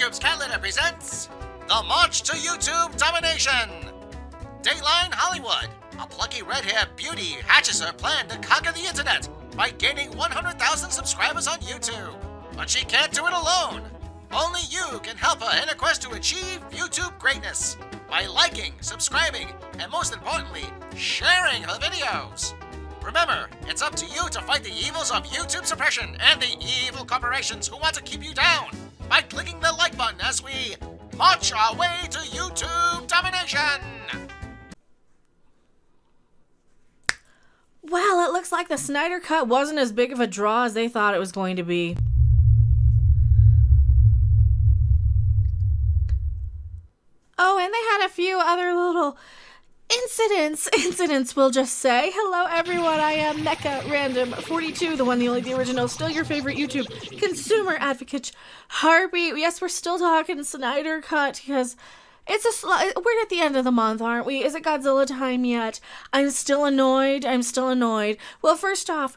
YouTube's Cat Litter presents The March to YouTube Domination. Dateline Hollywood. A plucky red-haired beauty hatches her plan to conquer the internet by gaining 100,000 subscribers on YouTube. But she can't do it alone. Only you can help her in her quest to achieve YouTube greatness by liking, subscribing, and most importantly, sharing her videos. Remember, it's up to you to fight the evils of YouTube suppression and the evil corporations who want to keep you down by clicking the like button as we march our way to YouTube domination. Well, it looks like the Snyder Cut wasn't as big of a draw as they thought it was going to be. Oh, and they had a few other little incidents, we'll just say. Hello, everyone. I am Mecha Random 42, the one, the only, the original, still your favorite YouTube consumer advocate, Harpy. Yes, we're still talking Snyder Cut because we're at the end of the month, aren't we? Is it Godzilla time yet? I'm still annoyed. Well, first off,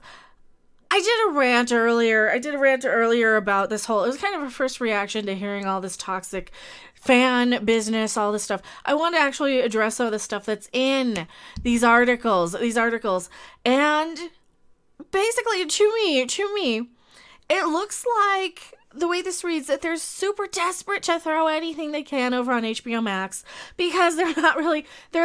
I did a rant earlier about this whole, it was kind of a first reaction to hearing all this toxic fan business, all this stuff. I want to actually address all the stuff that's in these articles. And basically, to me, it looks like, the way this reads, that they're super desperate to throw anything they can over on HBO Max because they're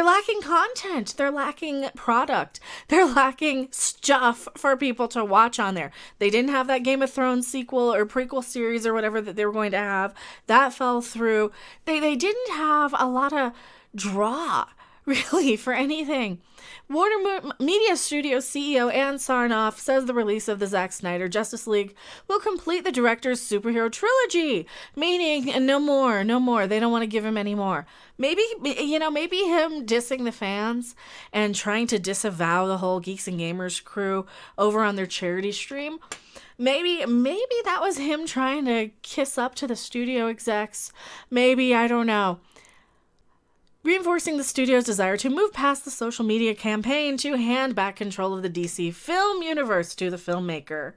lacking content. They're lacking product. They're lacking stuff for people to watch on there. They didn't have that Game of Thrones sequel or prequel series or whatever that they were going to have. That fell through. They didn't have a lot of draw, really, for anything. Warner Media Studios CEO Ann Sarnoff says the release of the Zack Snyder Justice League will complete the director's superhero trilogy, meaning no more. They don't want to give him any more. Maybe him dissing the fans and trying to disavow the whole Geeks and Gamers crew over on their charity stream. Maybe that was him trying to kiss up to the studio execs. Maybe, I don't know. Reinforcing the studio's desire to move past the social media campaign to hand back control of the DC film universe to the filmmaker.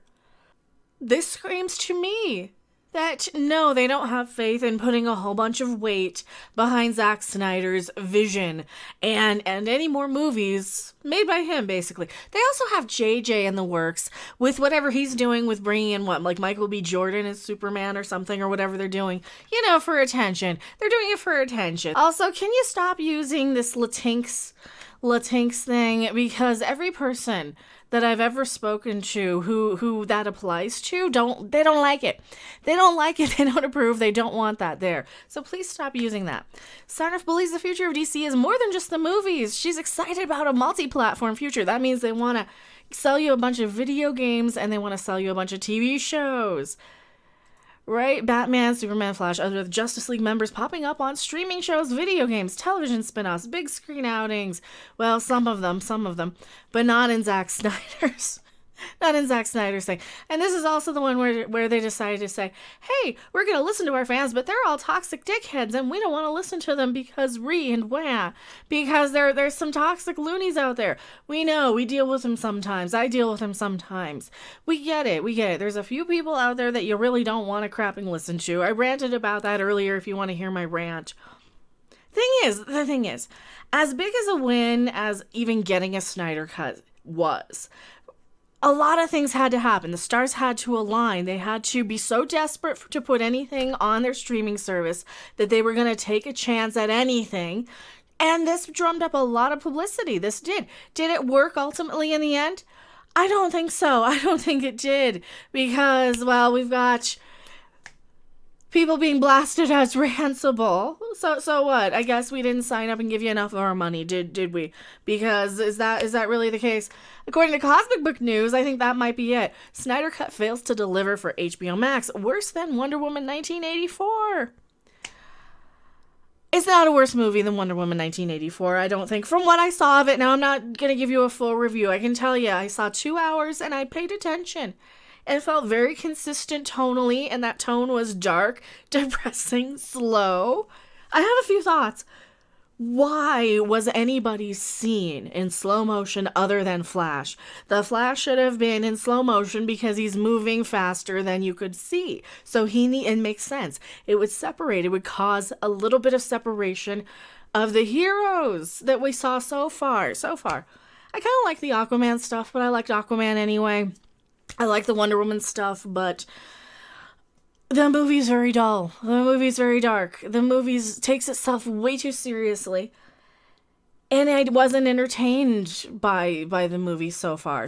This screams to me that no, they don't have faith in putting a whole bunch of weight behind Zack Snyder's vision and any more movies made by him, basically. They also have JJ in the works with whatever he's doing with bringing in like Michael B. Jordan as Superman or something, or whatever they're doing, for attention. They're doing it for attention. Also, can you stop using this Latinx thing? Because every person that I've ever spoken to who that applies to, they don't like it. They don't like it. They don't approve. They don't want that there. So please stop using that. Sarnoff believes the future of DC is more than just the movies. She's excited about a multi-platform future. That means they want to sell you a bunch of video games and they want to sell you a bunch of TV shows. Right? Batman, Superman, Flash, other Justice League members popping up on streaming shows, video games, television spin-offs, big screen outings. Well, some of them, but not in Zack Snyder's. Not in Zack Snyder's thing. And this is also the one where they decided to say, hey, we're going to listen to our fans, but they're all toxic dickheads, and we don't want to listen to them because because there's some toxic loonies out there. We know, we deal with them sometimes. I deal with them sometimes. We get it. There's a few people out there that you really don't want to crapping listen to. I ranted about that earlier if you want to hear my rant. The thing is, as big as a win as even getting a Snyder Cut was, a lot of things had to happen. The stars had to align. They had to be so desperate to put anything on their streaming service that they were going to take a chance at anything. And this drummed up a lot of publicity. This did. Did it work ultimately in the end? I don't think so. I don't think it did. Because, well, we've got people being blasted as ransoble. So what? I guess we didn't sign up and give you enough of our money, did we? Because is that really the case? According to Comic Book News, I think that might be it. Snyder Cut fails to deliver for HBO Max. Worse than Wonder Woman 1984. It's not a worse movie than Wonder Woman 1984, I don't think. From what I saw of it, now I'm not going to give you a full review. I can tell you, I saw 2 hours and I paid attention. It felt very consistent tonally, and that tone was dark, depressing, slow. I have a few thoughts. Why was anybody seen in slow motion other than Flash? The Flash should have been in slow motion because he's moving faster than you could see. So it makes sense. It would separate. It would cause a little bit of separation of the heroes that we saw so far. I kind of like the Aquaman stuff, but I liked Aquaman anyway. I like the Wonder Woman stuff, but the movie's very dull. The movie's very dark. The movie takes itself way too seriously. And I wasn't entertained by the movie so far.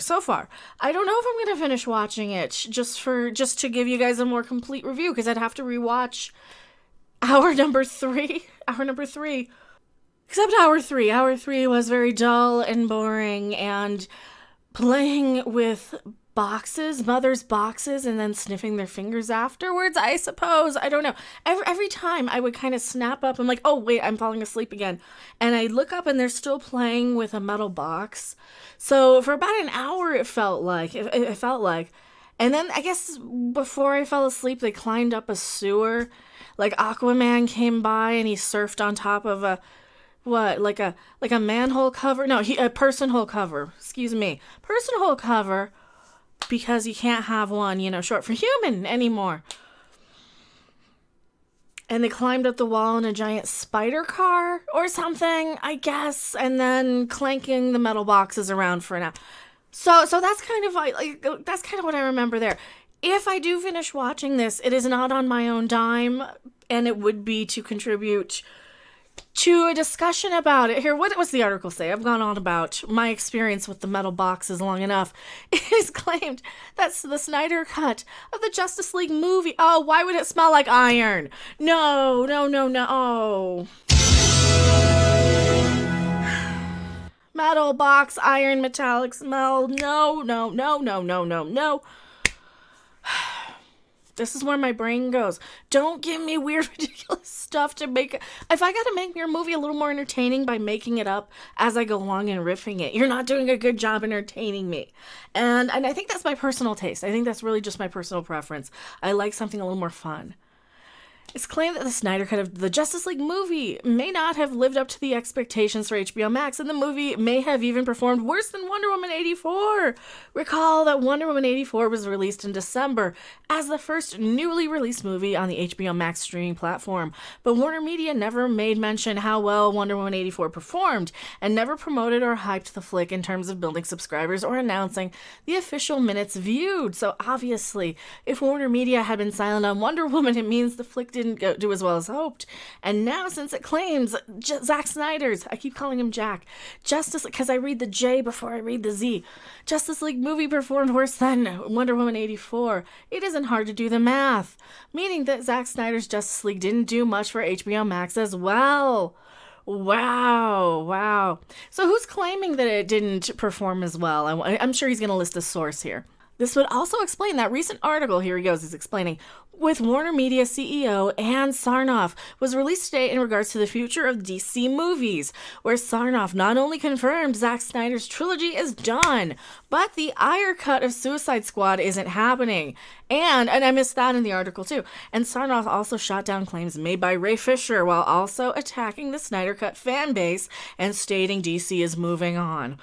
I don't know if I'm going to finish watching it just to give you guys a more complete review, because I'd have to rewatch hour number 3. Except hour 3. Hour 3 was very dull and boring and playing with mother's boxes, and then sniffing their fingers afterwards, I suppose. I don't know. Every time I would kind of snap up. I'm like, oh, wait, I'm falling asleep again. And I look up and they're still playing with a metal box. So for about an hour, it felt like. And then I guess before I fell asleep, they climbed up a sewer. Like Aquaman came by and he surfed on top of a manhole cover? No, a person hole cover. Excuse me. Person hole cover. Because you can't have one, short for human anymore. And they climbed up the wall in a giant spider car or something, I guess, and then clanking the metal boxes around for an hour. So that's kind of that's kind of what I remember there. If I do finish watching this, it is not on my own dime, and it would be to contribute to a discussion about it. Here, what does the article say? I've gone on about my experience with the metal boxes long enough. It is claimed that's the Snyder cut of the Justice League movie. Oh, why would it smell like iron? No. Metal box, iron, metallic smell. No. This is where my brain goes. Don't give me weird, ridiculous stuff to make it. If I gotta make your movie a little more entertaining by making it up as I go along and riffing it, you're not doing a good job entertaining me. And I think that's my personal taste. I think that's really just my personal preference. I like something a little more fun. It's claimed that the Snyder cut of the Justice League movie may not have lived up to the expectations for HBO Max, and the movie may have even performed worse than Wonder Woman 84. Recall that Wonder Woman 84 was released in December as the first newly released movie on the HBO Max streaming platform, but Warner Media never made mention how well Wonder Woman 84 performed, and never promoted or hyped the flick in terms of building subscribers or announcing the official minutes viewed. So obviously, if Warner Media had been silent on Wonder Woman, it means the flick didn't do as well as hoped. And now, since it claims Zack Snyder's, I keep calling him Jack, Justice, because I read the J before I read the Z, Justice League movie performed worse than Wonder Woman 84, it isn't hard to do the math, meaning that Zack Snyder's Justice League didn't do much for HBO Max as well. Wow. So who's claiming that it didn't perform as well? I'm sure he's going to list a source here. This would also explain that recent article, here he goes, he's explaining, with Warner Media CEO Ann Sarnoff, was released today in regards to the future of DC movies, where Sarnoff not only confirmed Zack Snyder's trilogy is done, but the Ayer cut of Suicide Squad isn't happening. And I missed that in the article too. And Sarnoff also shot down claims made by Ray Fisher while also attacking the Snyder Cut fan base and stating DC is moving on.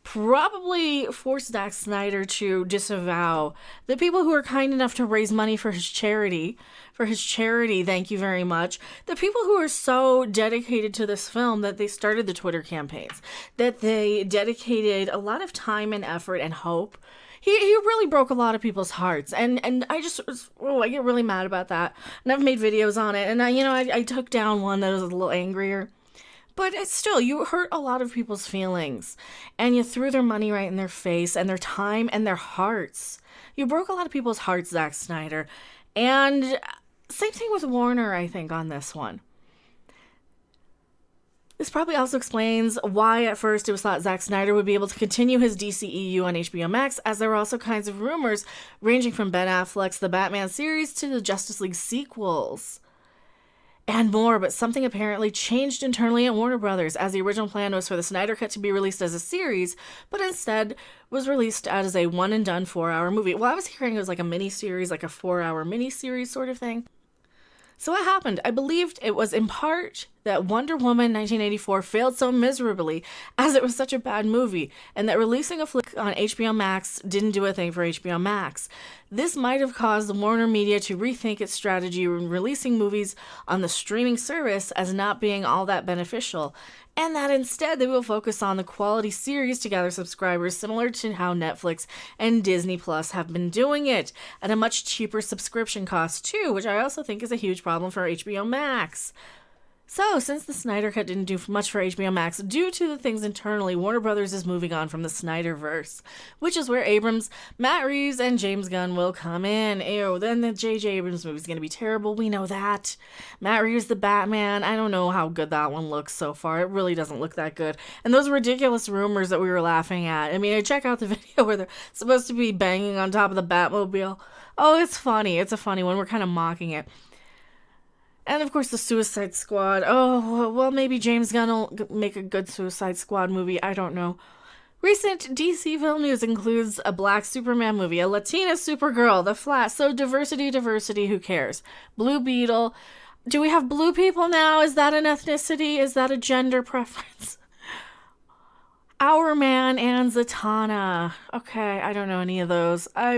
Probably forced Zack Snyder to disavow the people who are kind enough to raise money for his charity. Thank you very much. The people who are so dedicated to this film that they started the Twitter campaigns, that they dedicated a lot of time and effort and hope. He really broke a lot of people's hearts, and I get really mad about that. And I've made videos on it, and I took down one that was a little angrier. But it's still, you hurt a lot of people's feelings, and you threw their money right in their face, and their time, and their hearts. You broke a lot of people's hearts, Zack Snyder. And same thing with Warner, I think, on this one. This probably also explains why at first it was thought Zack Snyder would be able to continue his DCEU on HBO Max, as there were also kinds of rumors ranging from Ben Affleck's The Batman series to the Justice League sequels. And more, but something apparently changed internally at Warner Brothers, as the original plan was for the Snyder Cut to be released as a series, but instead was released as a one-and-done 4-hour movie. Well, I was hearing it was like a mini-series, like a 4-hour mini-series sort of thing. So what happened? I believed it was in part that Wonder Woman 1984 failed so miserably as it was such a bad movie, and that releasing a flick on HBO Max didn't do a thing for HBO Max. This might have caused Warner Media to rethink its strategy in releasing movies on the streaming service as not being all that beneficial, and that instead they will focus on the quality series to gather subscribers, similar to how Netflix and Disney Plus have been doing it, at a much cheaper subscription cost too, which I also think is a huge problem for HBO Max. So, since the Snyder Cut didn't do much for HBO Max due to the things internally, Warner Brothers is moving on from the Snyderverse, which is where Abrams, Matt Reeves, and James Gunn will come in. Ew, then the J.J. Abrams movie is going to be terrible. We know that. Matt Reeves, the Batman, I don't know how good that one looks so far. It really doesn't look that good. And those ridiculous rumors that we were laughing at. I mean, check out the video where they're supposed to be banging on top of the Batmobile. Oh, it's funny. It's a funny one. We're kind of mocking it. And of course the Suicide Squad. Oh, well, maybe James Gunn will make a good Suicide Squad movie. I don't know. Recent DC film news includes a Black Superman movie, a Latina Supergirl, The Flash. So diversity, who cares? Blue Beetle. Do we have blue people now? Is that an ethnicity? Is that a gender preference? Our Man and Zatanna. Okay, I don't know any of those. I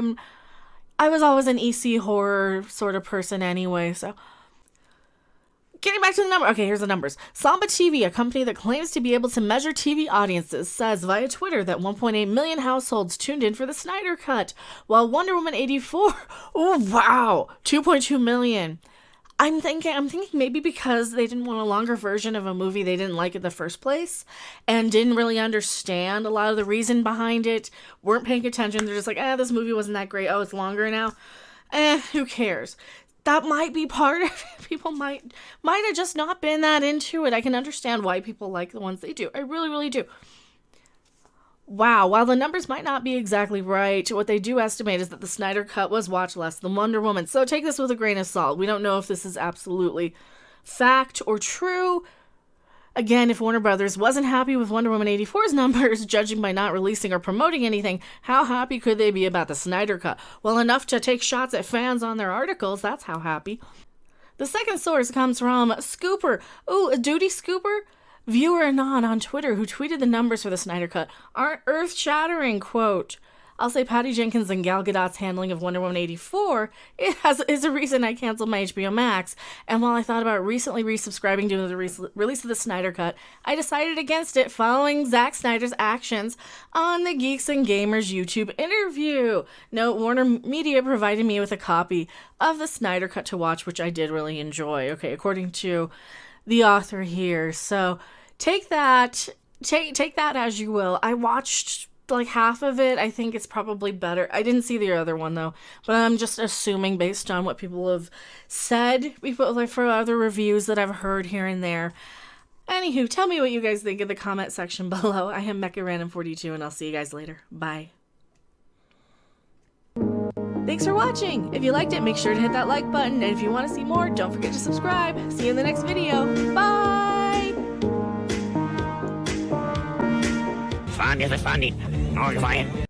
was always an EC horror sort of person anyway, so... Getting back to the number. Okay, here's the numbers. Samba TV, a company that claims to be able to measure TV audiences, says via Twitter that 1.8 million households tuned in for the Snyder Cut, while Wonder Woman 84, oh wow, 2.2 million. I'm thinking maybe because they didn't want a longer version of a movie they didn't like in the first place and didn't really understand a lot of the reason behind it, weren't paying attention. They're just like, this movie wasn't that great. Oh, it's longer now. Who cares? That might be part of it. People might have just not been that into it. I can understand why people like the ones they do. I really, really do. Wow, while the numbers might not be exactly right, what they do estimate is that the Snyder Cut was watched less than Wonder Woman. So take this with a grain of salt. We don't know if this is absolutely fact or true. Again, if Warner Brothers wasn't happy with Wonder Woman 84's numbers, judging by not releasing or promoting anything, how happy could they be about the Snyder Cut? Well, enough to take shots at fans on their articles, that's how happy. The second source comes from Scooper. Ooh, a Duty Scooper? Viewer Anon on Twitter, who tweeted the numbers for the Snyder Cut, aren't earth-shattering, quote. I'll say Patty Jenkins and Gal Gadot's handling of Wonder Woman 84 is a reason I canceled my HBO Max, and while I thought about recently resubscribing to the release of the Snyder Cut, I decided against it following Zack Snyder's actions on the Geeks and Gamers YouTube interview. Note, Warner Media provided me with a copy of the Snyder Cut to watch, which I did really enjoy, okay, according to the author here. So take that as you will. I watched like half of it. I think it's probably better. I didn't see the other one though, but I'm just assuming based on what people have said, like for other reviews that I've heard here and there. Anywho, tell me what you guys think in the comment section below. I am MechaRandom42 and I'll see you guys later. Bye. Thanks for watching. If you liked it, make sure to hit that like button, and if you want to see more, don't forget to subscribe. See you in the next video. Bye! Fun is funny. All fine.